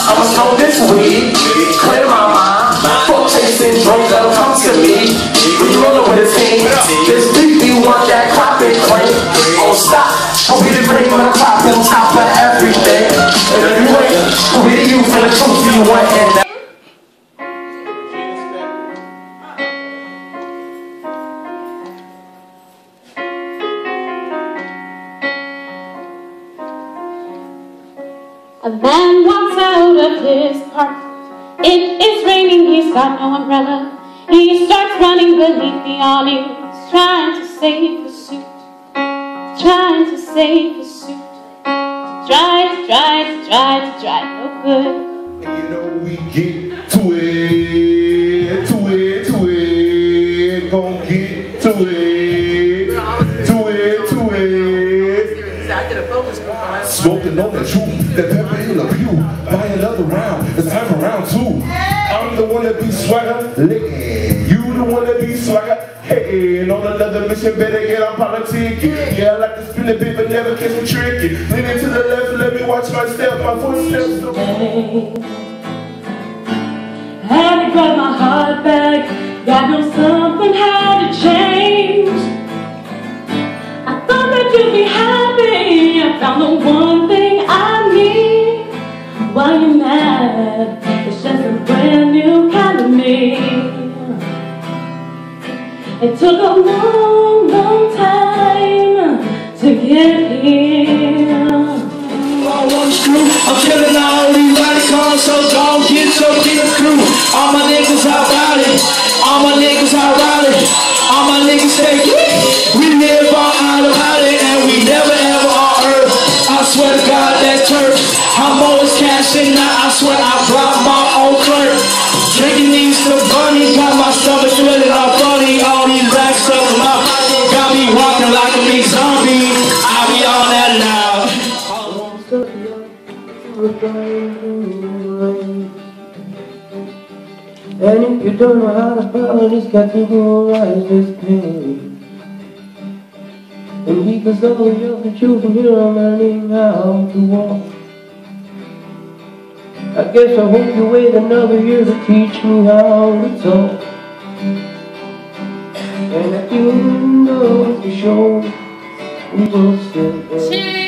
I'ma smoke this weed, clear my mind. Fuck chasing drugs, that'll come to me. When you rollin' with a team, this beat you want that clapping crank. Oh stop, I'll be the cream of the crop on top of everything. And if you ain't, I'll be the youth and the truth you want in that. A man walks out of his apartment. It is raining, he's got no umbrella. He starts running beneath the awnings, trying to save his suit, trying to save his suit. Try, no good. And you know we get to it, gon' get to it. Smoking on the truth, that pepper in the pew. Buy another round, it's time for round two. I'm the one that be swagger, licking. You the one that be swagger, hey. On another mission, better get on politicking. Yeah, I like to spin a bit, but never catch me tricky. Leaning to the left, let me watch my step, my footsteps. Had to grab my heart back. God knows something had to change. I thought that you'd be happy. I found the one thing I need. Why you mad? It's just a brand new kind of me. It took a long, long time to get here. I'm killing all these radicals, so don't get your killer crew. All my niggas out rowdy, all my niggas out rowdy, all my niggas stay geek. We live on out about it, and we never ever on earth. I swear to God, that's church. I'm always cashing out, I swear I brought my own clerk. Drinking these to bunny, got my stomach feeling all funny. All these racks up in my pocket, got me walking like a big zombie. I be on that loud. And if you don't know how to follow, just categorize this pain. And because all of the children here are learning how to walk, I guess I hope you wait another year to teach me how to talk. And at the end of the show, we will still